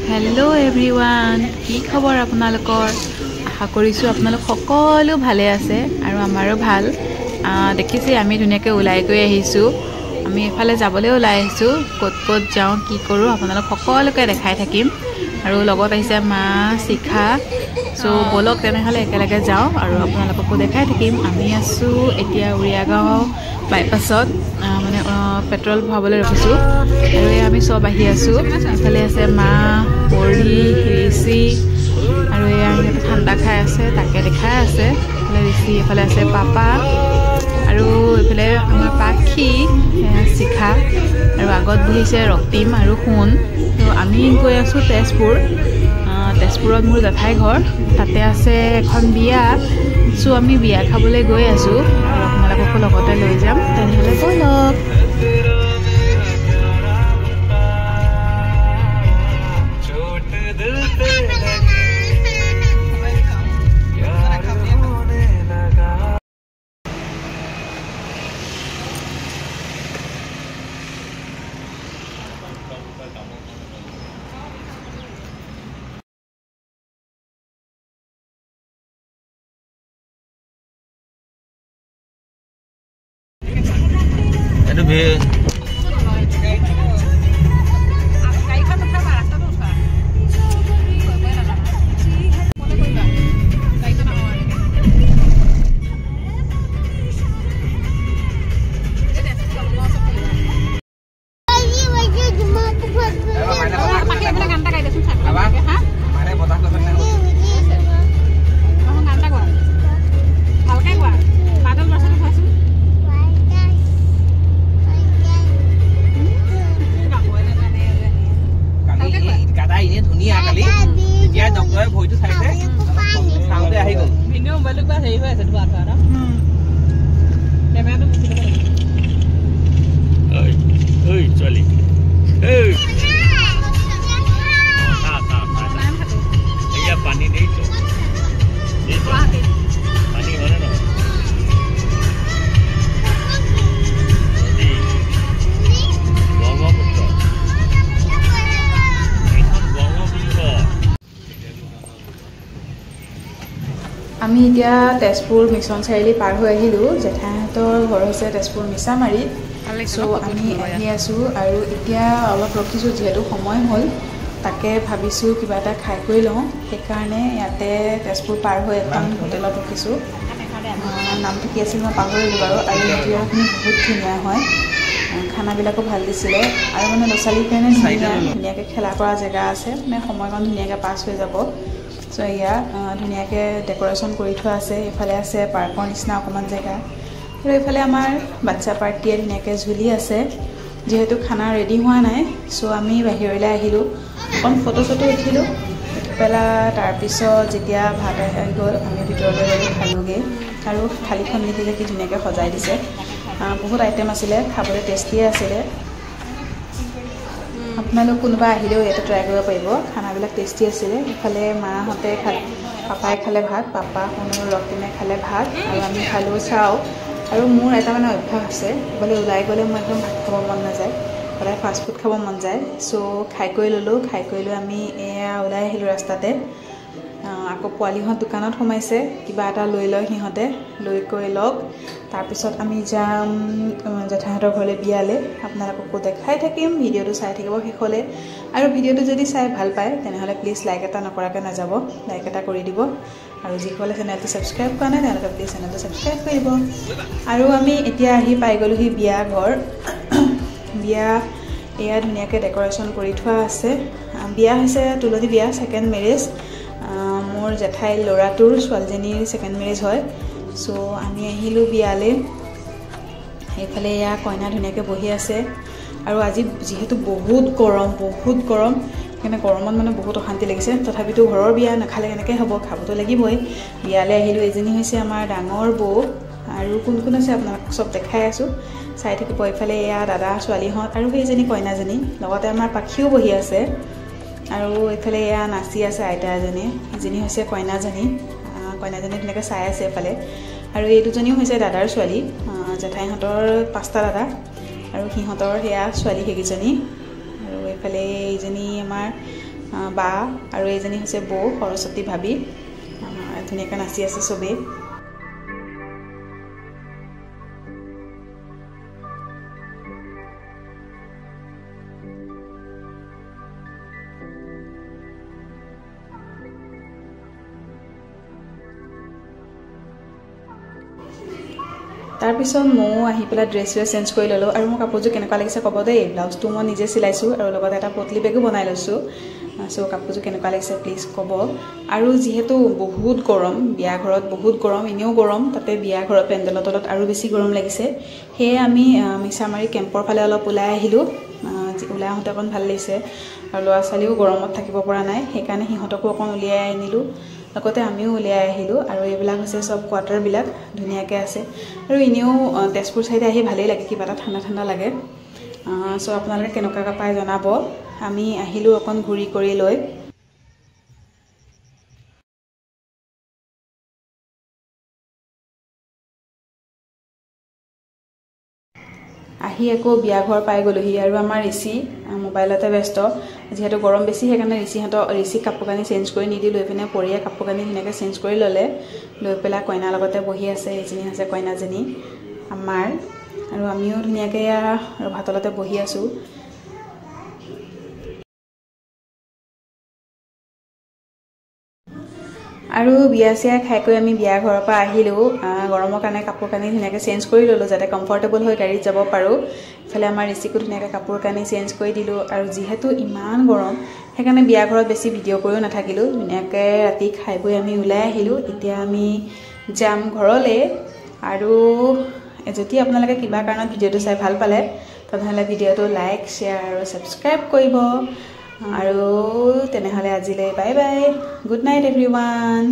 hello everyone কি খবৰ আপোনালোকৰ আশা কৰিছো আপোনালোক সকলো ভালে আছে আৰু আমাৰো ভাল দেখিছে আমি ধুনিয়াকৈ ওলাই গৈ আহিছো আমি এফালে যাবলৈ ওলাই আহিছো কত যাও কি কৰো আপোনালোক সকলোকে দেখাই থাকিম আৰু লগত আহিছে মা শিখা সো বলক তেনেহলে একেলগে যাও আৰু আপোনালোককো দেখাই থাকিম আমি আছো এতিয়া উৰিয়াগাঁও বাইপাছত মানে পেট্ৰল ভৰাবলৈ ৰখিছো আৰু আমি সব আহি আছো এফালে আছে মা পৰি ঋষি আৰু ইয়াতে ঠাণ্ডা খাই আছে তাকে দেখাই আছে এফালে ঋষি এফালে আছে পাপা আৰু এফালে আমাৰ পাখি শিখা আৰু আগত বহিছে ৰক্তিম আৰু খুন তো আমি গৈ আছো তেজপুৰত মোৰ জেঠাই ঘৰ তাতে আছে এখন বিয়া সো আমি বিয়া খাবলৈ গৈ আছো আৰু আপোনালোকক লগতে লৈ যাম তেনেহলে বলক আমি এতিয়া তেজপুৰ মিছন চাৰিআলি পাৰ হৈ আহিলো জেঠাইহঁতৰ ঘৰ হৈছে তেজপুৰ মিছামাৰী সো আমি আহি আছো আৰু এতিয়া অলপ ৰখিছো যেহেতু সময় হ'ল তাকে ভাবিছো কিবা এটা খাই কৰি লওঁ সেইকাৰণে ইয়াতে তেজপুৰ পাৰ হৈ এখন হোটেলত ৰখিছো নামটো কি আছিল মই পাহৰিলো বাৰু আৰু এতিয়াখিনি বহুত ধুনীয়া হয় খানাবিলাকো ভাল দিছিলে আৰু মানে ল'ৰা ছোৱালীৰ কাৰণে ধুনীয়াকৈ খেলা কৰা জেগা আছে মানে সময়কণ ধুনীয়াকৈ পাছ হৈ যাব সো ইয়া ধুনীয়াকৈ ডেকোৰেশ্যন কৰি থোৱা আছে এফালে আছে পাৰ্কৰ নিচিনা অকণমান জেগা আৰু এইফালে আমাৰ বাচ্চা পাৰ্টিয়ে ধুনীয়াকৈ ঝুলি আছে যেহেতু খানা ৰেডি হোৱা নাই সো আমি বাহিৰলৈ আহিলোঁ অকণ ফটো উঠিলোঁ পেলাই তাৰপিছত যেতিয়া ভাত আহি গ'ল আমি ভিতৰলৈ গ'লোঁ খালোঁগৈ আৰু থালিখন দেখিলে কি ধুনীয়াকৈ সজাই দিছে বহুত আইটেম আছিলে খাবলৈ টেষ্টিয়ে আছিলে আপোনালোক কোনোবা আহিলেও ইয়াতে ট্ৰাই কৰিব পাৰিব খানাবিলাক টেষ্টি আছিলে ইফালে মাহঁতে পাপাই খালে ভাত পাপা শুনো ৰক্তিমে খালে ভাত আৰু আমি খালোঁ চাও আৰু মোৰ এটা মানে অভ্যাস আছে বোলে ওলাই গ'লে মোৰ একদম ভাত খাব মন নাযায় সদায় ফাষ্ট ফুড খাব মন যায় সো খাই কৰি লৈ আমি এয়া ওলাই আহিলোঁ ৰাস্তাতে আকৌ পোৱালিহঁত দোকানত সোমাইছে কিবা এটা লৈ লয় সিহঁতে লৈ কৰি লওক তাৰপিছত আমি যাম জেঠাইহঁতৰ ঘৰলৈ বিয়ালে আপোনালোককো দেখাই থাকিম ভিডিঅ'টো চাই থাকিব শেষলৈ আৰু ভিডিঅ'টো যদি চাই ভাল পায় তেনেহ'লে প্লিজ লাইক এটা নকৰাকৈ নাযাব লাইক এটা কৰি দিব আৰু যিসকলে চেনেলটো ছাবস্ক্ৰাইব কৰা নাই তেওঁলোকে প্লিজ চেনেলটো ছাবস্ক্ৰাইব কৰি দিব আৰু আমি এতিয়া আহি পাই গ'লোহি বিয়া ঘৰ বিয়া এয়া ধুনীয়াকৈ ডেকোৰেশ্যন কৰি থোৱা আছে বিয়া হৈছে তুলসী বিয়া ছেকেণ্ড মেৰেজ মোৰ জেঠাই ল'ৰাটোৰ ছোৱালীজনীৰ ছেকেণ্ড মেৰেজ হয় সো আমি আহিলোঁ বিয়ালৈ এইফালে এয়া কইনা ধুনীয়াকৈ বহি আছে আৰু আজি যেহেতু বহুত গৰম সেইকাৰণে গৰমত মানে বহুত অশান্তি লাগিছে তথাপিতো ঘৰৰ বিয়া নাখালে কেনেকৈ হ'ব খাবতো লাগিবই বিয়ালৈ আহিলোঁ এজনী হৈছে আমাৰ ডাঙৰ বৌ আৰু কোন আছে আপোনালোক চব দেখাই আছোঁ চাই থাকিব এইফালে এয়া দাদা ছোৱালীহঁত আৰু সেইজনী কইনাজনী লগতে আমাৰ পাখিও বহি আছে আৰু এইফালে এয়া নাচি আছে আইতা এজনী ইজনী হৈছে কইনাজনী ধুনীয়াকৈ চাই আছে এফালে আৰু এই দুজনীও হৈছে দাদাৰ ছোৱালী জেঠাইহঁতৰ 5টা দাদা আৰু সিহঁতৰ সেয়া ছোৱালী সেইকেইজনী আৰু এইফালে এইজনী আমাৰ বা আৰু এইজনী হৈছে বৌ সৰস্বতী ভাবী ধুনীয়াকৈ নাচি আছে চবেই তাৰপিছত ময়ো আহি পেলাই ড্ৰেছটোৱে চেঞ্জ কৰি ল'লোঁ আৰু মোৰ কাপোৰযোৰ কেনেকুৱা লাগিছে ক'ব দেই ব্লাউজটো মই নিজে চিলাইছোঁ আৰু লগতে এটা পটলি বেগো বনাই লৈছোঁ চ' কাপোৰযোৰ কেনেকুৱা লাগিছে প্লিজ ক'ব আৰু যিহেতু বহুত গৰম বিয়া ঘৰত বহুত গৰম এনেও গৰম তাতে বিয়া ঘৰত পেণ্ডেলৰ তলত আৰু বেছি গৰম লাগিছে সেয়ে আমি মিছামাৰী কেম্পৰ ফালে অলপ ওলাই আহিলোঁ ওলাই আহোঁতে অকণ ভাল লাগিছে আৰু ল'ৰা ছোৱালীও গৰমত থাকিব পৰা নাই সেইকাৰণে সিহঁতকো অকণ উলিয়াই আনিলোঁ লগতে আমিও উলিয়াই আহিলোঁ আৰু এইবিলাক হৈছে সব কোৱাৰ্টাৰবিলাক ধুনীয়াকৈ আছে আৰু এনেও তেজপুৰ চাইডে আহি ভালেই লাগে কিবা এটা ঠাণ্ডা ঠাণ্ডা লাগে চ' আপোনালোকে কেনেকুৱাকৈ পায় জনাব আমি আহিলোঁ অকণ ঘূৰি কৰি লৈ আহি আকৌ বিয়া ঘৰ পাই গ'লোহি আৰু আমাৰ ঋষি মোবাইলতে ব্যস্ত যিহেতু গৰম বেছি সেইকাৰণে ঋষিক কাপোৰ কানি চেঞ্জ কৰি নিদি লৈ পিনে পৰিয়ে কাপোৰ কানি ধুনীয়াকৈ চেঞ্জ কৰি ল'লে লৈ পেলাই কইনাৰ লগতে বহি আছে এইজনী হৈছে কইনাজনী আমাৰ আৰু আমিও ধুনীয়াকৈ ৰভা তলতে বহি আছোঁ আৰু বিয়া চিয়া খাই কৰি আমি বিয়া ঘৰৰ পৰা আহিলোঁ গৰমৰ কাৰণে কাপোৰ কানি ধুনীয়াকৈ চেঞ্জ কৰি ল'লোঁ যাতে কমফৰ্টেবল হৈ গাড়ীত যাব পাৰোঁ ইফালে আমাৰ ঋষিকো ধুনীয়াকৈ কাপোৰ কানি চেঞ্জ কৰি দিলোঁ আৰু যিহেতু ইমান গৰম সেইকাৰণে বিয়া ঘৰত বেছি ভিডিঅ' কৰিও নাথাকিলোঁ ধুনীয়াকৈ ৰাতি খাই বৈ আমি ওলাই আহিলোঁ এতিয়া আমি যাম ঘৰলৈ আৰু যদি আপোনালোকে কিবা কাৰণত ভিডিঅ'টো চাই ভাল পালে তেনেহ'লে ভিডিঅ'টো লাইক শ্বেয়াৰ আৰু ছাবস্ক্ৰাইব কৰিব আৰু তেনেহ'লে আজিলৈ bye bye good night everyone